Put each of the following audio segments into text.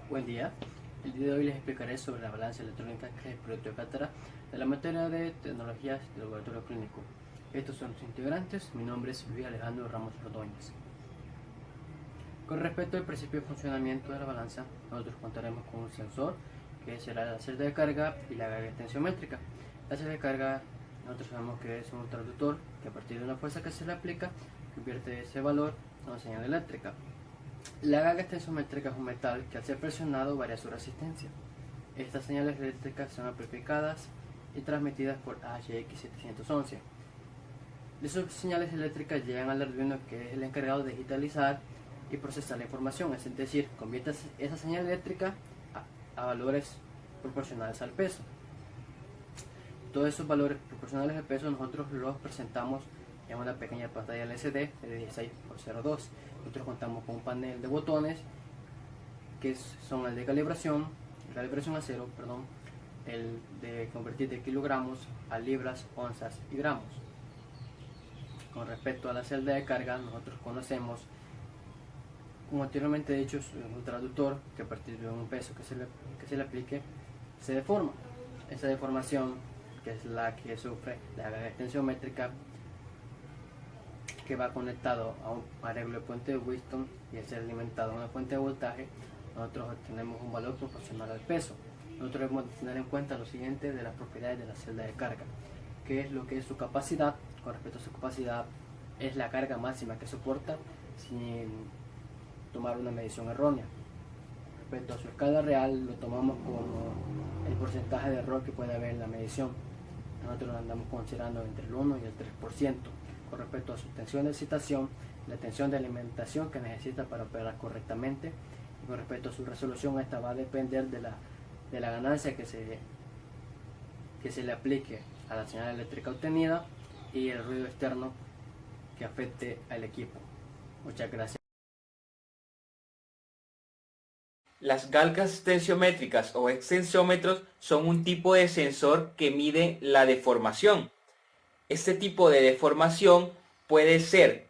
Buen día. El día de hoy les explicaré sobre la balanza electrónica, que es el proyecto de cátedra de la materia de tecnologías de laboratorio clínico. Estos son los integrantes. Mi nombre es Luis Alejandro Ramos Ordóñez. Con respecto al principio de funcionamiento de la balanza, nosotros contaremos con un sensor, que será la celda de carga y la carga tensiométrica. La celda de carga, nosotros sabemos que es un traductor que a partir de una fuerza que se le aplica, convierte ese valor en una señal eléctrica. La carga tensiométrica es un metal que al ser presionado varía su resistencia. Estas señales eléctricas son amplificadas y transmitidas por AHX711. Esas señales eléctricas llegan al Arduino, que es el encargado de digitalizar y procesar la información, es decir, convierte esa señal eléctrica a valores proporcionales al peso. Todos esos valores proporcionales al peso nosotros los presentamos en una pequeña pantalla LCD de 16x02. Nosotros contamos con un panel de botones que son el de calibración a cero, el de convertir de kilogramos a libras, onzas y gramos. Con respecto a la celda de carga, nosotros conocemos, como anteriormente he dicho, un traductor que a partir de un peso que se le aplique se deforma. Esa deformación, que es la que sufre la carga tensiométrica, que va conectado a un arreglo de puente de Wheatstone y al ser alimentado a una fuente de voltaje, nosotros obtenemos un valor proporcional al peso. Nosotros debemos tener en cuenta lo siguiente de las propiedades de la celda de carga, que es lo que es su capacidad. Con respecto a su capacidad, es la carga máxima que soporta sin tomar una medición errónea. Respecto a su escala real, lo tomamos como el porcentaje de error que puede haber en la medición. Nosotros lo andamos considerando entre el 1 y el 3%. Con respecto a su tensión de excitación, la tensión de alimentación que necesita para operar correctamente, y con respecto a su resolución, esta va a depender de la ganancia que se le aplique a la señal eléctrica obtenida y el ruido externo que afecte al equipo. Muchas gracias. Las galgas tensiométricas o extensiómetros son un tipo de sensor que mide la deformación. Este tipo de deformación puede ser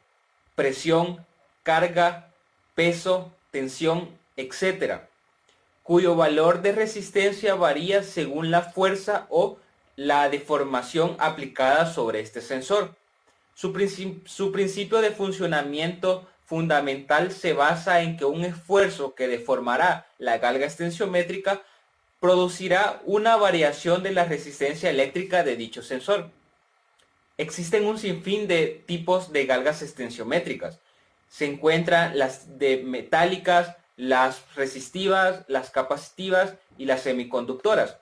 presión, carga, peso, tensión, etc., cuyo valor de resistencia varía según la fuerza o la deformación aplicada sobre este sensor. Su principio de funcionamiento fundamental se basa en que un esfuerzo que deformará la galga extensiométrica producirá una variación de la resistencia eléctrica de dicho sensor. Existen un sinfín de tipos de galgas extensiométricas. Se encuentran las de metálicas, las resistivas, las capacitivas y las semiconductoras.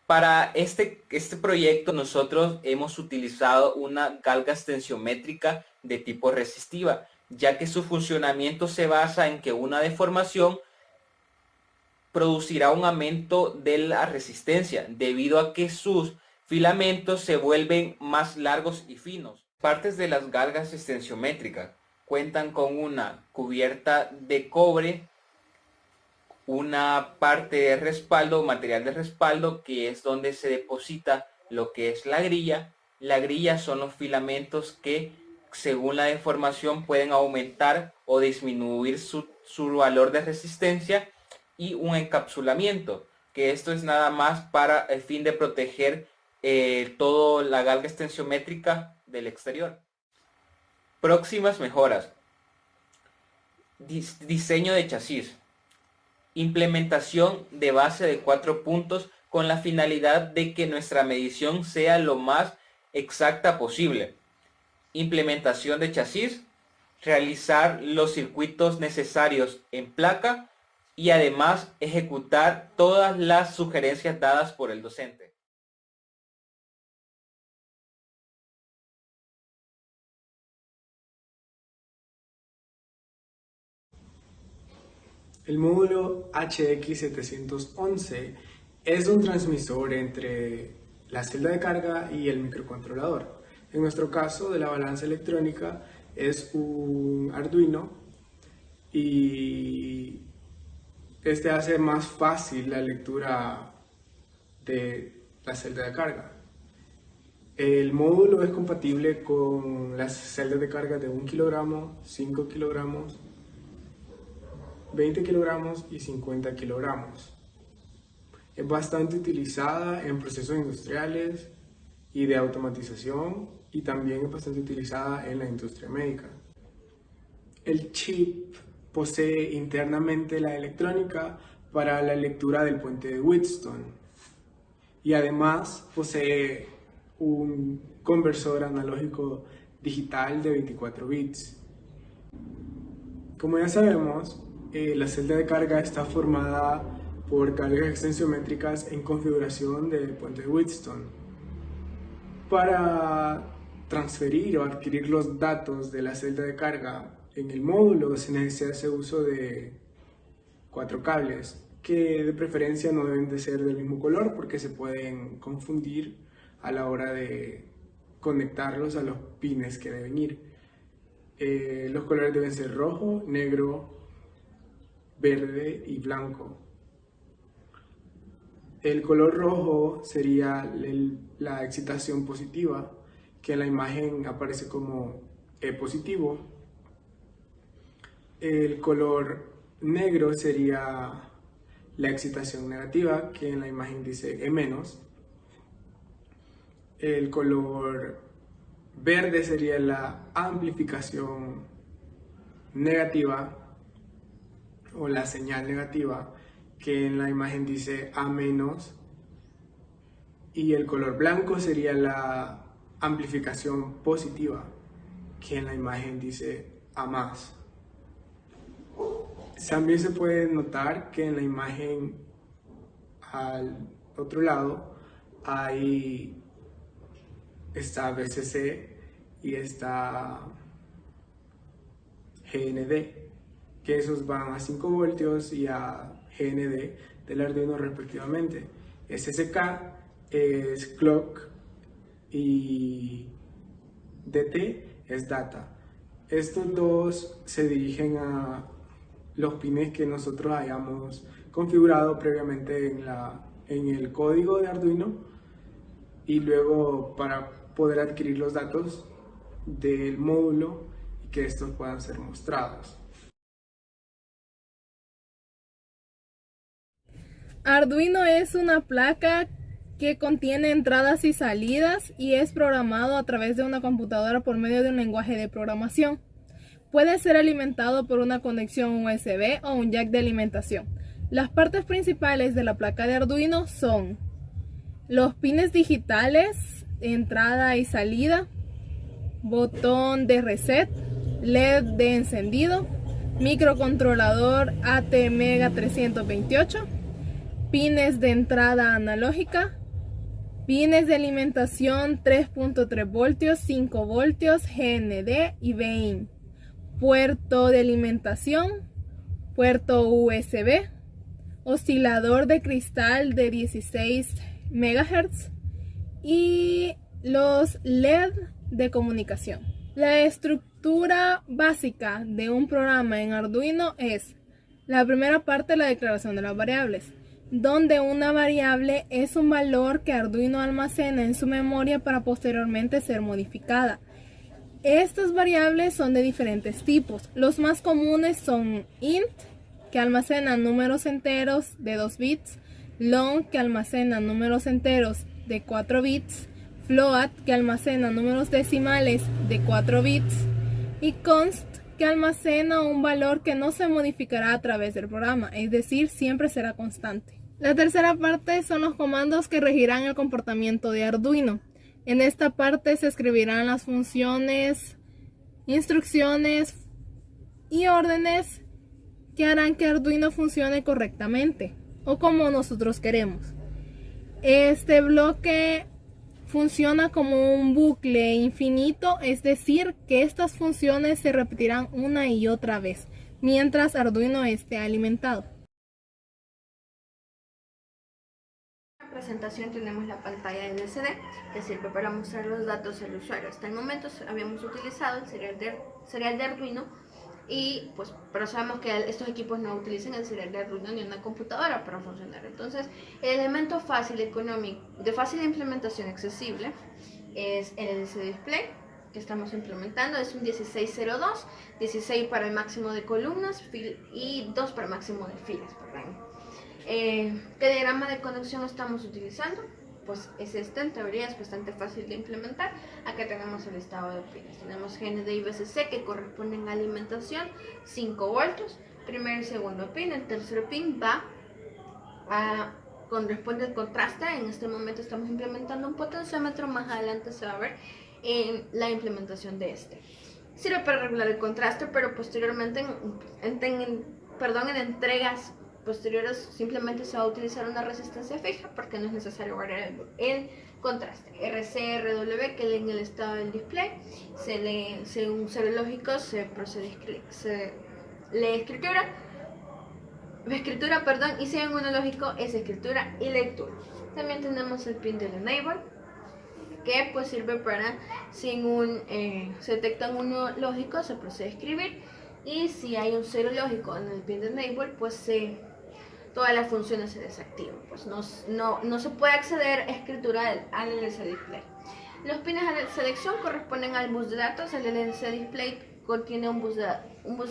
Para este proyecto nosotros hemos utilizado una galga extensiométrica de tipo resistiva, ya que su funcionamiento se basa en que una deformación producirá un aumento de la resistencia debido a que sus filamentos se vuelven más largos y finos. Partes de las galgas extensiométricas cuentan con una cubierta de cobre, una parte de respaldo, material de respaldo, que es donde se deposita lo que es la grilla. La grilla son los filamentos que según la deformación pueden aumentar o disminuir su valor de resistencia, y un encapsulamiento, que esto es nada más para el fin de proteger toda la galga extensiométrica del exterior. Próximas mejoras: diseño de chasis, implementación de base de 4 puntos con la finalidad de que nuestra medición sea lo más exacta posible, implementación de chasis, realizar los circuitos necesarios en placa y además ejecutar todas las sugerencias dadas por el docente. El módulo HX711 es un transmisor entre la celda de carga y el microcontrolador. En nuestro caso de la balanza electrónica es un Arduino y este hace más fácil la lectura de la celda de carga. El módulo es compatible con las celdas de carga de 1 kilogramo, 5 kilogramos 20 kilogramos y 50 kilogramos. Es bastante utilizada en procesos industriales y de automatización y también es bastante utilizada en la industria médica. El chip posee internamente la electrónica para la lectura del puente de Wheatstone y además posee un conversor analógico digital de 24 bits. Como ya sabemos, la celda de carga está formada por cargas extensiométricas en configuración del puente de Wheatstone. Para transferir o adquirir los datos de la celda de carga en el módulo se necesita uso de 4 cables, que de preferencia no deben de ser del mismo color porque se pueden confundir a la hora de conectarlos a los pines que deben ir. Los colores deben ser rojo, negro, verde y blanco. El color rojo sería la excitación positiva, que en la imagen aparece como E positivo. El color negro sería la excitación negativa, que en la imagen dice E menos. El color verde sería la amplificación negativa o la señal negativa, que en la imagen dice A menos. Y el color blanco sería la amplificación positiva, que en la imagen dice A más. También se puede notar que en la imagen al otro lado está VCC y está GND, que esos van a 5 voltios y a GND del Arduino respectivamente. SSK es clock y DT es data. Estos dos se dirigen a los pines que nosotros hayamos configurado previamente en el código de Arduino, y luego para poder adquirir los datos del módulo y que estos puedan ser mostrados. Arduino es una placa que contiene entradas y salidas y es programado a través de una computadora por medio de un lenguaje de programación. Puede ser alimentado por una conexión USB o un jack de alimentación. Las partes principales de la placa de Arduino son los pines digitales, entrada y salida, botón de reset, LED de encendido, microcontrolador ATmega328, pines de entrada analógica, pines de alimentación 3.3 voltios, 5 voltios, GND y VIN, puerto de alimentación, puerto USB, oscilador de cristal de 16 MHz y los LED de comunicación. La estructura básica de un programa en Arduino es la primera parte, la declaración de las variables, donde una variable es un valor que Arduino almacena en su memoria para posteriormente ser modificada. Estas variables son de diferentes tipos. Los más comunes son int, que almacena números enteros de 2 bits, long, que almacena números enteros de 4 bits, float, que almacena números decimales de 4 bits, y const, que almacena un valor que no se modificará a través del programa, es decir, siempre será constante. La tercera parte son los comandos que regirán el comportamiento de Arduino. En esta parte se escribirán las funciones, instrucciones y órdenes que harán que Arduino funcione correctamente o como nosotros queremos. Este bloque funciona como un bucle infinito, es decir, que estas funciones se repetirán una y otra vez mientras Arduino esté alimentado. En la presentación tenemos la pantalla de LCD que sirve para mostrar los datos al usuario. Hasta el momento habíamos utilizado el serial de Arduino pero sabemos que estos equipos no utilizan el serial de Arduino ni una computadora para funcionar. Entonces, el elemento fácil, económico, de fácil implementación accesible es el LCD Display, que estamos implementando es un 1602, 16 para el máximo de columnas y 2 para el máximo de filas. ¿Qué diagrama de conexión estamos utilizando? Pues es este, en teoría es bastante fácil de implementar. Acá tenemos el listado de pines. Tenemos GND y VCC que corresponden a alimentación 5 voltios. Primer y segundo pin. El tercer pin va a corresponde al contraste. En este momento estamos implementando un potenciómetro. Más adelante se va a ver en la implementación de este. Sirve para regular el contraste, pero posteriormente en entregas posteriores simplemente se va a utilizar una resistencia fija porque no es necesario variar el contraste. RC-RW, que en el estado del display según serológico se lee escritura, y según uno lógico es escritura y lectura. También tenemos el pin del enable, que pues sirve para si se detecta un 1 lógico se procede a escribir, y si hay un 0 lógico en el pin de enable pues todas las funciones se desactivan, pues no se puede acceder a escritura al LC Display. Los pines de selección corresponden al bus de datos. El LC Display contiene un bus de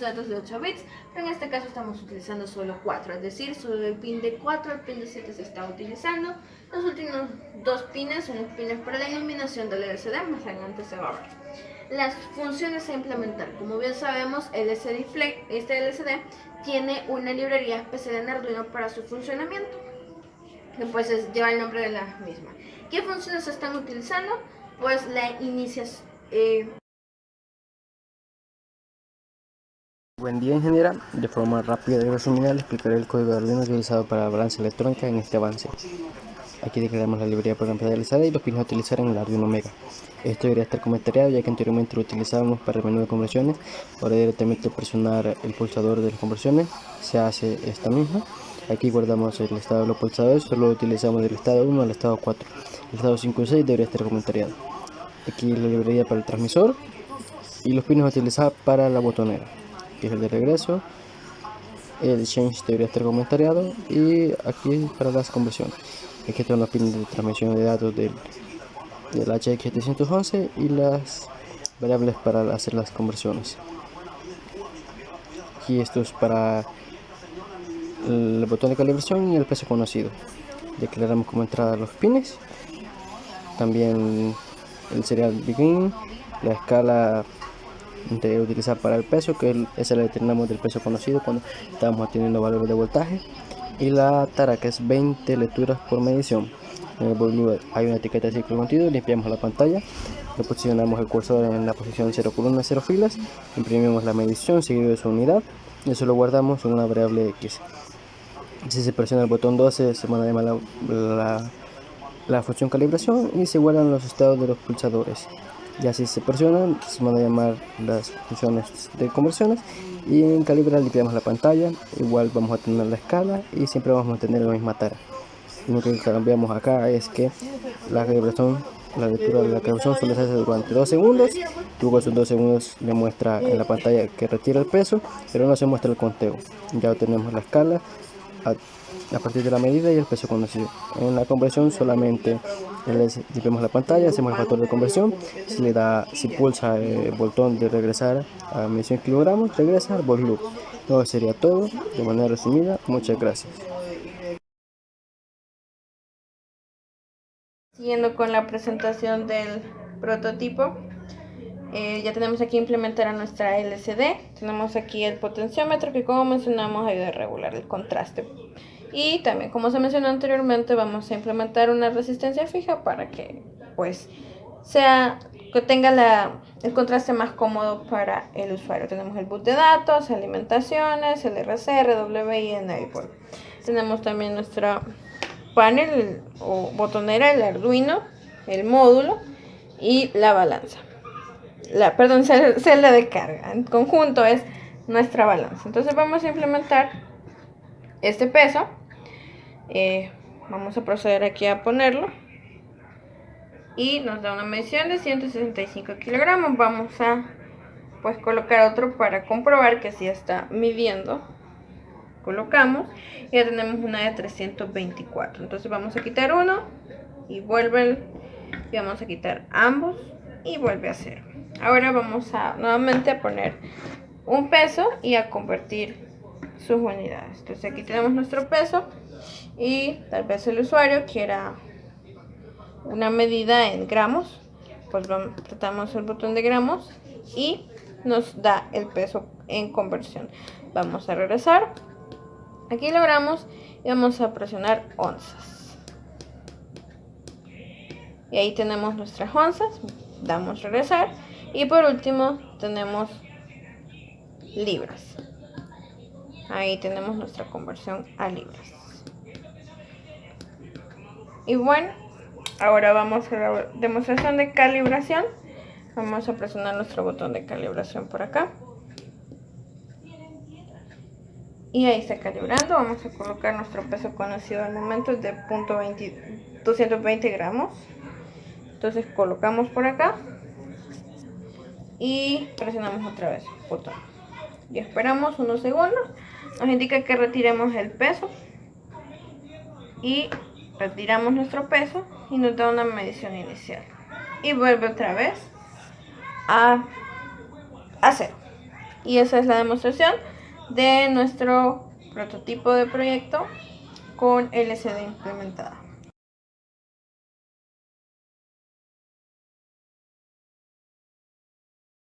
datos de 8 bits, pero en este caso estamos utilizando solo 4, es decir, solo el pin de 4, el pin de 7 se está utilizando. Los últimos 2 pines son los pines para la iluminación del LCD, más adelante se va a ver. Las funciones a implementar, como bien sabemos, este LCD tiene una librería especial en Arduino para su funcionamiento, que pues lleva el nombre de la misma. ¿Qué funciones se están utilizando? Pues la iniciación. Buen día, ingeniera. De forma rápida y resumida le explicaré el código de Arduino utilizado para la balanza electrónica en este avance. Aquí declaramos la librería programada de LCD y los pines a utilizar en el Arduino Mega. Esto debería estar comentariado ya que anteriormente lo utilizábamos para el menú de conversiones. Ahora directamente presionar el pulsador de las conversiones se hace esta misma. Aquí guardamos el estado de los pulsadores, solo lo utilizamos del estado 1 al estado 4. El estado 5 y 6 debería estar comentariado. Aquí la librería para el transmisor y los pines a utilizar para la botonera, que es el de regreso. El change debería estar comentariado y aquí para las conversiones. Aquí están los pines de transmisión de datos del HX711 y las variables para hacer las conversiones. Aquí esto es para el botón de calibración y el peso conocido. Declaramos como entrada los pines, también el serial begin, la escala de utilizar para el peso, que esa la determinamos del peso conocido cuando estamos teniendo valores de voltaje, y la tara, que es 20 lecturas por medición. En el bootloader hay una etiqueta de ciclo continuo, limpiamos la pantalla, le posicionamos el cursor en la posición 0 columnas 0 filas, imprimimos la medición seguido de su unidad y eso lo guardamos en una variable X. Si se presiona el botón 12 se manda a llamar la función calibración y se guardan los estados de los pulsadores. Y así se presionan, se manda a llamar las funciones de conversiones y en calibrar limpiamos la pantalla. Igual vamos a tener la escala y siempre vamos a tener la misma tara. Lo que cambiamos acá es que la calibración, la lectura de la calibración solo se hace durante 2 segundos. Luego esos 2 segundos le muestra en la pantalla que retira el peso, pero no se muestra el conteo. Ya tenemos la escala a partir de la medida y el peso conocido. En la conversión solamente limpiamos la pantalla, hacemos el factor de conversión, si pulsa el botón de regresar a medición kilogramos, regresa al void loop. Todo sería todo de manera resumida. Muchas gracias. Siguiendo con la presentación del prototipo, ya tenemos aquí implementar a nuestra LCD. Tenemos aquí el potenciómetro que, como mencionamos, ayuda a regular el contraste. Y también, como se mencionó anteriormente, vamos a implementar una resistencia fija para que pues tenga el contraste más cómodo para el usuario. Tenemos el bus de datos, alimentaciones, el RC, RW y enable. Tenemos también nuestra panel o botonera, el Arduino, el módulo y la balanza. Celda de carga. En conjunto es nuestra balanza. Entonces vamos a implementar este peso. Vamos a proceder aquí a ponerlo y nos da una medición de 165 kilogramos. Vamos a pues colocar otro para comprobar que sí está midiendo. Colocamos y ya tenemos una de 324. Entonces vamos a quitar uno y vamos a quitar ambos y vuelve a cero. Ahora vamos a nuevamente a poner un peso y a convertir sus unidades. Entonces aquí tenemos nuestro peso y tal vez el usuario quiera una medida en gramos, pues apretamos el botón de gramos y nos da el peso en conversión. Vamos a regresar, aquí logramos y vamos a presionar onzas y ahí tenemos nuestras onzas, damos regresar y por último tenemos libras. Ahí tenemos nuestra conversión a libras. Y bueno, ahora vamos a la demostración de calibración. Vamos a presionar nuestro botón de calibración por acá. Y ahí está calibrando. Vamos a colocar nuestro peso conocido al momento de 220 gramos. Entonces colocamos por acá y presionamos otra vez el botón. Y esperamos unos segundos. Nos indica que retiremos el peso. Y retiramos nuestro peso y nos da una medición inicial. Y vuelve otra vez a cero. Y esa es la demostración de nuestro prototipo de proyecto con LCD implementada.